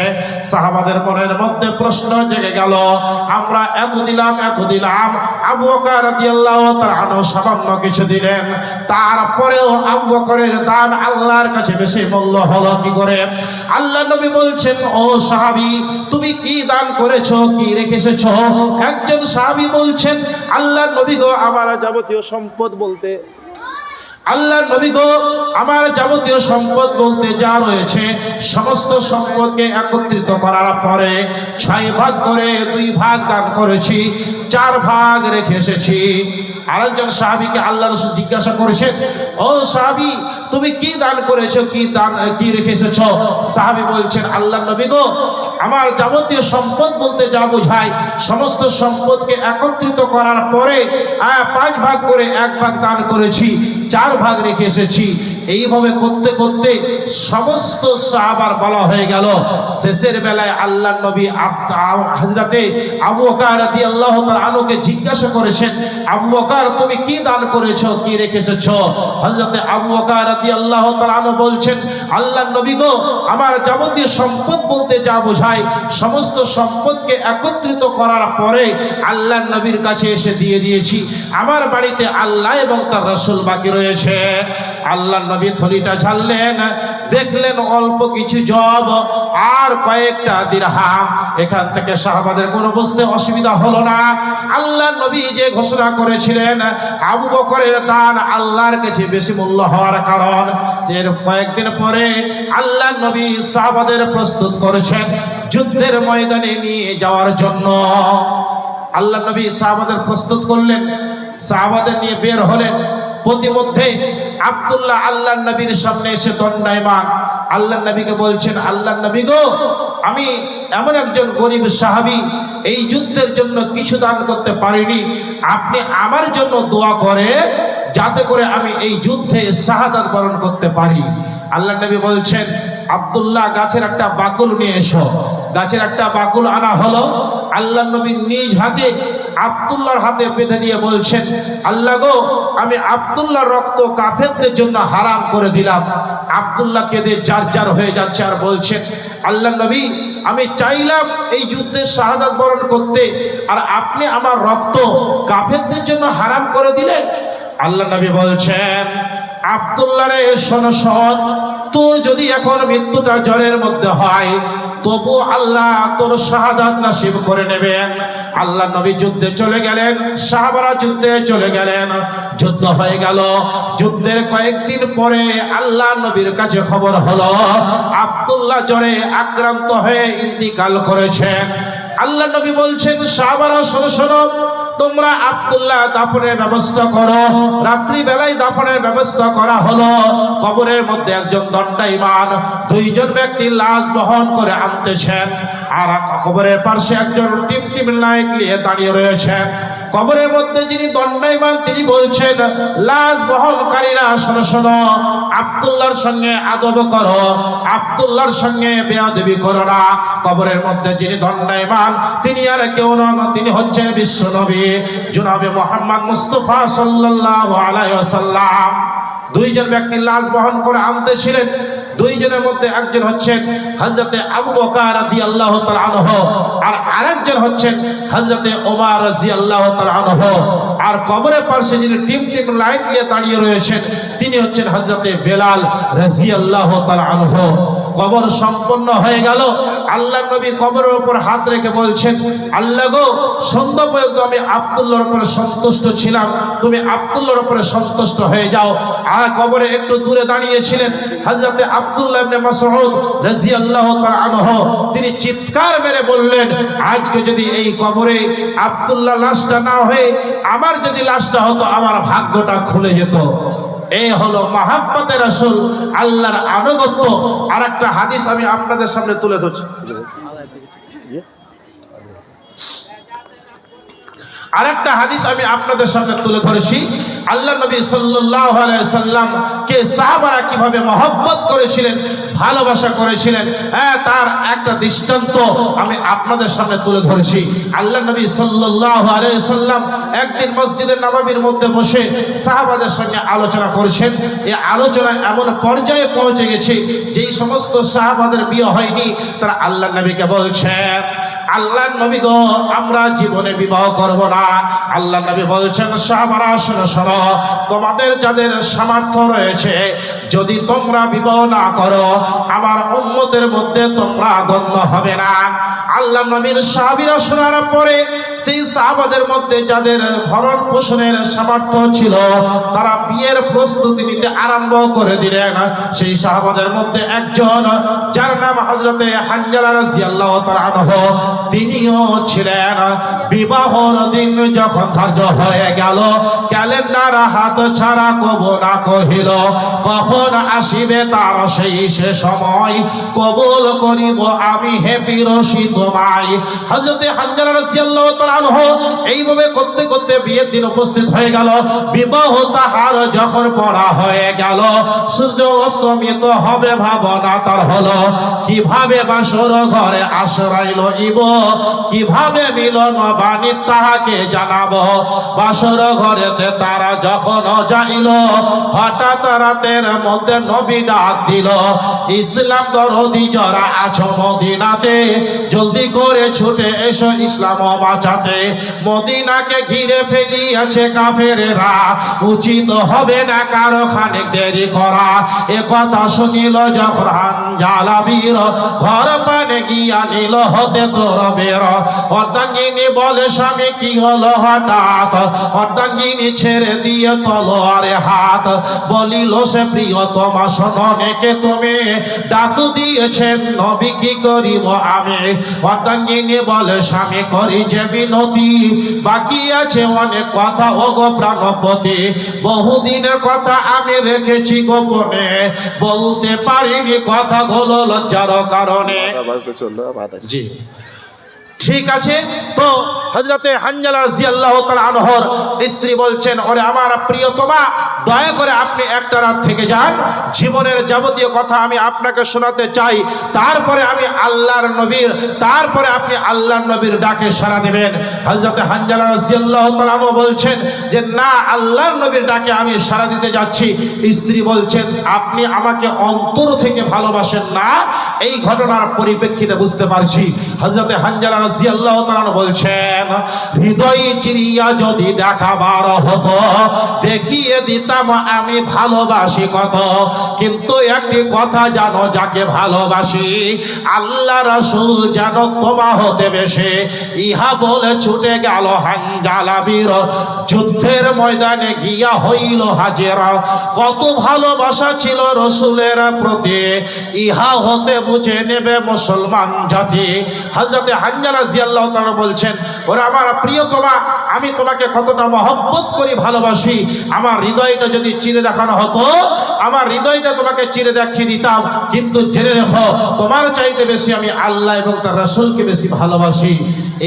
Speaker 1: সাহাবাদের মনের মধ্যে প্রশ্ন জেগে গেল, আমরা এত দিলাম এত দিলাম, আবু বকর রাদিয়াল্লাহু তাআলা আনহু সামান্য কিছু দিলেন, তারপরেও আবু বকরের দান আল্লাহর কাছে বেশি মূল্য হলো কি করে? আল্লাহ নবী বলছেন, ও সাহাবী তুমি কি দান করেছো, কি রেখে এসেছো? একজন সাহাবী বলছেন, আল্লাহ নবী গো আমার যাবতীয় সম্পদ বলতে, আল্লাহ নবী গো আমার যাবতীয় সম্পদ বলতে যা রয়েছে সমস্ত সম্পদকে একত্রিত করার পরে 6 ভাগ করে 2 ভাগ দান করেছি, 4 ভাগ রেখে এসেছি। আরেকজন সাহাবীকে আল্লাহ রাসূল জিজ্ঞাসা করেছেন, ও সাহাবী তুমি কি দান করেছো, কি রেখে এসেছো? সাহাবী বলছেন, আল্লাহ নবী গো আমার যাবতীয় সম্পদ বলতে যা বোঝায় সমস্ত সম্পদকে একত্রিত করার পরে 5 ভাগ করে 1 ভাগ দান করেছি, 4 ভাগ রেখে এসেছি। এইভাবে করতে করতে সমস্ত সাহাবার বলা হয়ে গেল। শেষের বেলায় আল্লাহ নবী হযরতে আবু বকর রাদিয়াল্লাহু তাআলা আনহুকে জিজ্ঞাসা করেছেন, আবু বকর তুমি কি দান করেছো, কি রেখে এসেছো? হযরতে আবু বকর রাদিয়াল্লাহু তাআলা আনহু বলছেন, আল্লাহর নবী গো, আমার যাবতীয় সম্পদ বলতে যা বোঝায় সমস্ত সম্পদকে একত্রিত করার পরে আল্লাহর নবীর কাছে এসে দিয়ে দিয়েছি। আমার বাড়িতে আল্লাহ এবং তার রাসূল বাকি রয়েছে। আল্লাহর নবী থলিটা ঝাড়লেন, দেখলেন অল্প কিছু জব আর কয়েকটা দিরহাম। এখান থেকে সাহাবাদের কোনো বুঝতে অসুবিধা হলো না। আল্লাহর নবী যে ঘোষণা করেছিলেন আবু বকরের দান আল্লাহর কাছে বেশি মূল্য হওয়ার কারণ, এর কয়েকদিন পরে আল্লাহর নবী সাহাবাদের প্রস্তুত করেছেন যুদ্ধের ময়দানে নিয়ে যাওয়ার জন্য। আল্লাহর নবী সাহাবাদের প্রস্তুত করলেন, সাহাবাদের নিয়ে বের হলেন। প্রতিমধ্যে আব্দুল্লাহ আল্লাহর নবীর সামনে এসে দণ্ডায়মান। আল্লাহর নবীকে বলছেন, আল্লাহর নবী গো, আমি এমন একজন গরিব সাহাবী, এই যুদ্ধের জন্য কিছু দান করতে পারিনি, আপনি আমার জন্য দোয়া করে যাতে করে আমি এই যুদ্ধে শাহাদাত বরণ করতে পারি। আল্লাহর নবী বলছেন, আব্দুল্লাহ গাছের একটা বাকুল নিয়ে এসো। গাছের একটা বাকুল আনা হলো। আল্লাহর নবী নিজ হাতে আব্দুল্লাহর হাতে বেঁধে দিয়ে বলছেন, আল্লাহ গো, আমি আব্দুল্লাহর রক্ত কাফেরদের জন্য হারাম করে দিলাম। আব্দুল্লাহ কেঁদে জার জার হয়ে যাচ্ছে আর বলছেন, আল্লাহর নবী, আমি চাইলাম এই যুদ্ধে শাহাদাত বরণ করতে, আর আপনি আমার রক্ত কাফেরদের জন্য হারাম করে দিলেন। আল্লাহর নবী বলছেন, আব্দুল্লাহ রে শোন শোন, তোর যদি এখন মৃত্যুটা জ্বরের মধ্যে হয় তবু আল্লাহ তোর শাহাদাত নসিব করে নেবেন। আল্লাহ নবী যুদ্ধে চলে গেলেন, সাহাবারা যুদ্ধে চলে গেলেন। যুদ্ধ হয়ে গেল। যুদ্ধের কয়েকদিন পরে আল্লাহ নবীর কাছে খবর হলো আব্দুল্লাহ জ্বরে আক্রান্ত হয়ে ইন্তিকাল করেছেন। আল্লাহ নবী বলছেন, সাহাবারা শোনো শোনো, তোমরা আব্দুল্লাহ দাফনের ব্যবস্থা করো। রাত্রি বেলায় দাফনের ব্যবস্থা করা হলো। কবরের মধ্যে একজন দণ্ডায়মান, দুইজন ব্যক্তি লাশ বহন করে আনতেছেন, আর কবরের পাশে একজন টিম লাইট নিয়ে দাঁড়িয়ে রয়েছেন। কবরের মধ্যে যিনি দণ্ডায়মান তিনি বলছেন, লাশ বহনকারীরা শোনো শোনো, আব্দুল্লাহর সঙ্গে আদব করো, আব্দুল্লাহর সঙ্গে বেয়াদবি করো না। কবরের মধ্যে যিনি দণ্ডায়মান তিনি আর কেউ নন, তিনি হচ্ছেন বিশ্বনবী জনাবে মুহাম্মদ মুস্তাফা সাল্লাল্লাহু আলাইহি ওয়াসাল্লাম। দুইজন ব্যক্তি লাশ বহন করে আনতেছিলেন। দুইজনের মধ্যে একজন হচ্ছেন হযরতে আবু বকর রাদিয়াল্লাহু তাআলা আনহু, আর আরেকজন হচ্ছেন হযরতে ওমর রাদিয়াল্লাহু তাআলা আনহু। আর কবরের পাশে যিনি টিম লাইট নিয়ে দাঁড়িয়ে রয়েছেন তিনি হচ্ছেন হযরতে বেলাল রাদিয়াল্লাহু তাআলা আনহু। কবর সম্পন্ন হয়ে গেল। আল্লাহর নবী কবরের উপর হাত রেখে বলছেন, আল্লাহ গো, সন্ধ্যা পর্যন্ত আমি আব্দুল্লাহর উপরে সন্তুষ্ট ছিলাম, তুমি আব্দুল্লাহর উপরে সন্তুষ্ট হয়ে যাও। আর কবরে একটু দূরে দাঁড়িয়েছিলেন হযরতে আব্দুল্লাহ ইবনে মাসউদ রাদিয়াল্লাহু তাআলা আনহু। তিনি চিৎকার মেরে বললেন, আজকে যদি এই কবরে আব্দুল্লাহ লাশটা না হয়ে আমার যদি লাশটা হতো, আমার ভাগ্যটা খুলে যেত। এই হলো মহাব্বতে রাসূল, আল্লাহর আনুগত্য। আর একটা হাদিস আমি আপনাদের সামনে তুলে ধরছি। আরেকটা হাদিস আমি আপনাদের সামনে তুলে ধরেছি। আল্লাহ নবী সাল্লাল্লাহু আলাইহি সাল্লাম কে সাহাবারা কিভাবে মহব্বত করেছিলেন, ভালোবাসা করেছিলেন, তার একটা দৃষ্টান্ত আমি আপনাদের সামনে তুলে ধরেছি। আল্লাহ নবী সাল্লাল্লাহু আলাইহি সাল্লাম একদিন মসজিদে নববীর মধ্যে বসে সাহাবাদের সঙ্গে আলোচনা করেছেন। এই আলোচনা এমন পর্যায়ে পৌঁছে গেছে যেই সমস্ত সাহাবাদের বিয়ে হয়নি তারা আল্লাহ নবীকে বলছেন, আল্লাহ নবী গো, আমরা জীবনে বিবাহ করব না। আল্লাহ নবী বলছেন, সাহাবারা শোনো শোনো, তোমাদের যাদের সামর্থ্য রয়েছে যদি তোমরা বিবাহ না করো আমার উম্মতের মধ্যে তোমরা গণ্য হবে না। আল্লাহ নবীর সাহাবীরা শোনার পরে সেই সাহাবাদের মধ্যে যাদের ভরণ পোষণের সামর্থ্য ছিল তারা বিয়ের প্রস্তুতি নিতে আরম্ভ করে দিলেন। সেই সাহাবাদের মধ্যে একজন যার নাম হযরতে হানজালা রাদিয়াল্লাহু তাআলা আনহু, তিনিও ছিলেন। বিবাহর দিন যখন ধার্য হয়ে গেল, ক্যালেন্ডার হাত ছাড়া কব না কহিল, কখন যখন আসিবে তার সেই সে সময় কবুল করিব আমি হে পিরসি তোমায়। হযরতে হানজালা রাদিয়াল্লাহু তাআলা আনহু এইভাবে করতে করতে বিয়ের দিন উপস্থিত হয়ে গেল। বিবাহ তাহার যখন পড়া হয়ে গেল, সূর্য অস্তমিত হবে ভাবনা তার হলো। কিভাবে বাসর ঘরে আশ্রয় লইব, কিভাবে মিলন বাণী তাহাকে জানাবো। বাসর ঘরেতে তারা যখন যাইল, হঠাৎ রাতের মধ্যে নবী ডাক দিল, ইসলাম দরদি যারা আছো মদিনাতে, জলদি করে ছুটে এসো ইসলাম বাঁচাতে। মদিনাকে ঘিরে ফেলিয়াছে কাফেরেরা, উচিত হবে না কারো খানিক দেরি করা। এ কথা শুনিল যখন হানজালা বীর, ঘর পানে গিয়া নিল হতে তোর বের। অর্ধাঙ্গিনী বলে স্বামী কি হলো হঠাৎ, অর্ধাঙ্গিনী ছেড়ে দিয়ে তলোয়ারে হাত। বলিল সে প্রিয়তমা শোনো নেকে তুমি, ডাকু দিয়েছেন নবী কি করিব আমি। অর্ধাঙ্গিনী বলে স্বামী করি যে বিনতি, বাকি আছে অনেক কথা ও গো প্রাণপতি। বহুদিনের কথা আমি রেখেছি গোপনে, বলতে পারিনি কথাগুলো লজ্জার কারণে। জি ঠিক আছে। তো হযরতে হানজালা রাদিয়াল্লাহু তাআলা আনহুর স্ত্রী বলছেন, ওরে আমার প্রিয়তমা, দয়া করে আপনি একটা রাত থেকে যান, জীবনের যাবতীয় কথা আমি আপনাকে শোনাতে চাই। তারপরে আমি আল্লাহর নবীর ডাকে সাড়া দেবেন। হযরতে হানজালা রাদিয়াল্লাহু তাআলা আনহু বলছেন যে না, আল্লাহর নবীর ডাকে আমি সাড়া দিতে যাচ্ছি। স্ত্রী বলছেন, আপনি আমাকে অন্তর থেকে ভালোবাসেন না, এই ঘটনার পরিপ্রেক্ষিতে বুঝতে পারছি। হযরতে হানজালা রাদিয়াল্লাহু তাআলা বলছেন, হৃদয় চিরিয়া যদি দেখাবার হতো, দেখিয়ে দিতাম আমি ভালোবাসি কত। কিন্তু একটি কথা জানো, যাকে ভালোবাসি আল্লাহ রাসূল যেন তোমা হতে বেশে। ইহা বলে ছুটে গেল হানজালা বীর, যুদ্ধের ময়দানে গিয়া হইল হাজির। কত ভালোবাসা ছিল রাসূলের প্রতি, ইহা হতে বুঝে নেবে মুসলমান জাতি। হযরতে হানজালা রাদিয়াল্লাহু তাআলা বলছেন, ওরে আমার প্রিয়তমা, আমি তোমাকে কতটা মহব্বত করি, ভালোবাসি। আমার হৃদয়টা যদি চিরে দেখানো হতো, আমার হৃদয়টা তোমাকে চিরে দেখিয়ে দিতাম। কিন্তু জেনে রেখো, তোমার চাইতে বেশি আমি আল্লাহ এবং তার রাসূলকে বেশি ভালোবাসি।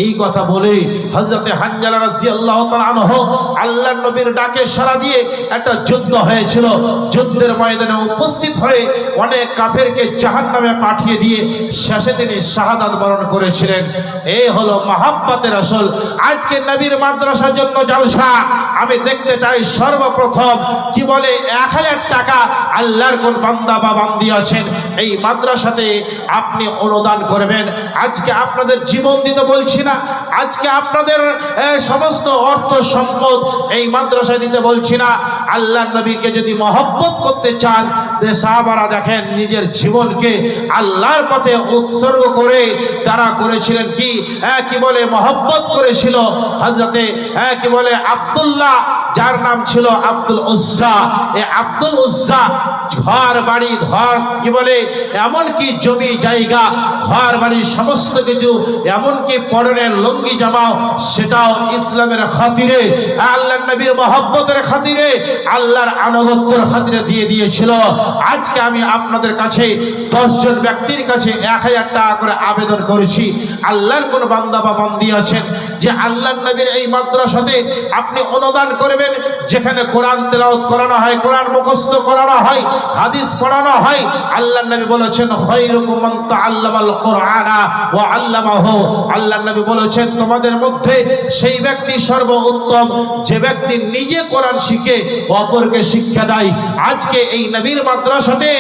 Speaker 1: এই কথা বলে হযরতে হানজালা রাদিয়াল্লাহু তাআলা আনহু আল্লাহর নবীর ডাকে সাড়া দিয়ে একটা যুদ্ধ হয়েছিল। যুদ্ধের ময়দানে উপস্থিত হয়ে অনেক কাফেরকে জাহান্নামে পাঠিয়ে দিয়ে শেষে তিনি শাহাদাত বরণ করেছিলেন। এই হলো মহব্বতের আসল। আজকে নবীর মাদ্রাসার জন্য জলসা। আমি দেখতে চাই সর্বপ্রথম কি বলে 1000 টাকা আল্লাহর কোন বান্দা বা বান্দি আছেন, এই মাদ্রাসাতে আপনি অনুদান করবেন। আজকে আপনাদের জীবন দিতে বলছি না, আজকে আপনাদের সমস্ত অর্থ সম্পদ এই মাদ্রাসায় দিতে বলছি না। আল্লাহর নবীকে যদি মহব্বত করতে চান, যে সাহাবারা দেখেন নিজের জীবনকে আল্লাহর পথে উৎসর্গ করে তারা করেছিলেন কি বলে মহব্বত করেছিল। হযরতে কি বলে আব্দুল্লাহ, যার নাম ছিল আব্দুল উজ্জা, এই আব্দুল উজ্জা ঘর বাড়ি ঘর কি বলে এমনকি জমি জায়গা ঘর বাড়ি সমস্ত কিছু, এমনকি পরনের লুঙ্গি জামাও, সেটাও ইসলামের খাতিরে, আল্লাহর নবীর মহব্বতের খাতিরে, আল্লাহর আনুগত্যের খাতিরে দিয়ে দিয়েছিল। আজকে আমি আপনাদের কাছে 10 জন ব্যক্তির কাছে 1000 টাকা করে আবেদন করেছি। আল্লাহর কোন বান্দা বা বান্দি আছেন যে আল্লাহর নবীর এই মাদ্রাসাতে আপনি অনুদান করবেন, যেখানে কোরআন তেলাওয়াত করানো হয়, কোরআন মুখস্থ করানো হয়, হাদিস পড়ানো হয়। আল্লাহর নবী বলেছেন, খায়রুকুম মান তাআল্লামাল কুরআনা ওয়া আল্লামাহু। আল্লাহর নবী বলেছেন, তোমাদের মধ্যে সেই ব্যক্তি সর্বোত্তম যে ব্যক্তি নিজে কোরআন শিখে অপরকে শিক্ষা দেয়। আজকে এই নবীর মাদ্রাসাতে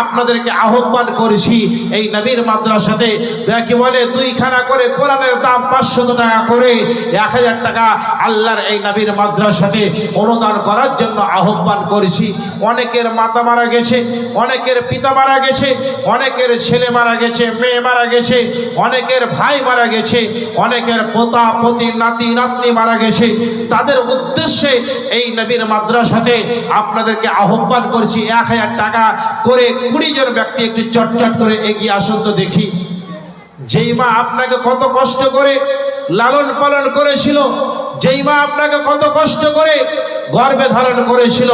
Speaker 1: আপনাদেরকে আহ্বান করেছি, এই নবীর মাদ্রাসাতে কি বলে 2 খানা করে কোরআনের দাম 500 টাকা করে 1000 টাকা আল্লাহর এই নবীর মাদ্রাসাতে অনুদান করার জন্য আহ্বান করেছি। অনেকের মাতা মারা গেছে, অনেকের পিতা মারা গেছে, অনেকের ছেলে মারা গেছে, মেয়ে মারা গেছে, অনেকের ভাই মারা গেছে, অনেকের পোতা পতি নাতি নাতনি মারা গেছে। তাদের উদ্দেশ্যে এই নবীর মাদ্রাসাতে আপনাদেরকে আহ্বান করেছি, 1000 টাকা করে 20 জন ব্যক্তি একটু চটচট করে এগিয়ে আসুন তো দেখি। যেই মা আপনাকে কত কষ্ট করে লালন পালন করেছিল, যেই মা আপনাকে কত কষ্ট করে গর্ভে ধারণ করেছিল,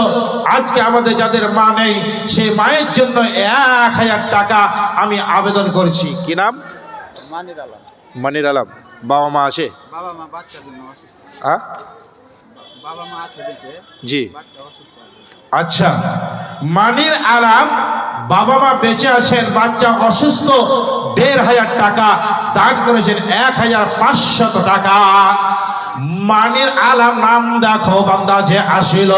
Speaker 1: আজকে আমাদের যাদের মা নেই সেই মায়ের জন্য 1000 টাকা আমি আবেদন করছি। কি নাম?
Speaker 2: মানির আলম।
Speaker 1: মনির আলম। বাবা মা আছে?
Speaker 2: বাবা মা বাচ্চার জন্য অসুস্থ।
Speaker 1: হ্যাঁ,
Speaker 2: বাবা মা আছে বেঁচে,
Speaker 1: জি।
Speaker 2: বাচ্চা অসুস্থ আছে।
Speaker 1: আচ্ছা, মানির আলম বাবা মা বেঁচে আছেন, বাচ্চা অসুস্থ, 1500 টাকা দান করেছেন, 1500 টাকা। মানির আলম নাম দেখো বান্দা যে আসিল,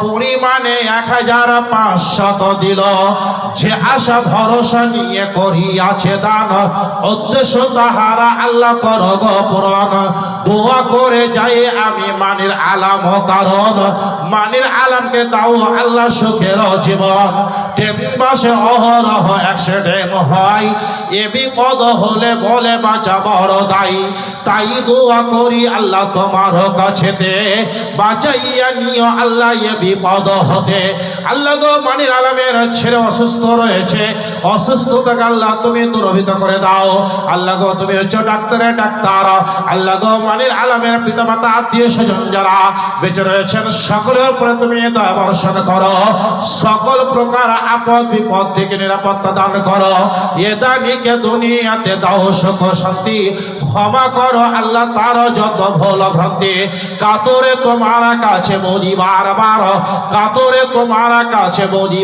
Speaker 1: পরিমাণে 1500 দিল। যে আশা ভরসা নিয়ে করিয়াছে দান, উদ্দেশ্য তাহারা আল্লাহ করগ পূরণ। দোয়া করে যাই আমি মানির আলম, কারণ মানির আলমকে দাও আল্লাহ সুখের জীবন। ট্রেন বাসে অহরহ অ্যাক্সিডেন্ট হয়, এ বিপদ হলে বলে বাঁচা বড় দায়ী। তাই দোয়া করি আল্লাহ তোমার কাছেতে, বাঁচাইয়া নিও আল্লাহ এ বিপদ হতে। আল্লাহ গো, মানির আলমের ছেলে অসুস্থ রয়েছে, অসুস্থতাকে আল্লাহ তুমি দূরভূত করে দাও। আল্লাহ গো, তুমি হচ্ছে ডাক্তারের ডাক্তার। আল্লাহ গো, মানির আলমের পিতামাতা আত্মীয় স্বজন যারা বেঁচে রয়েছেন সকলের উপরে তুমি দয়া বর্ষণ করো, সকল প্রকার আপদ বিপদ থেকে নিরাপত্তা দান করো। এ দানিকে দুনিয়াতে দাও সুখ শান্তি, ক্ষমা করো আল্লাহ তার যত ভুল ভ্রান্তি। কাতরে তোমার কাছে বলি বারবার, কাতরে তোমার কাছে বলি।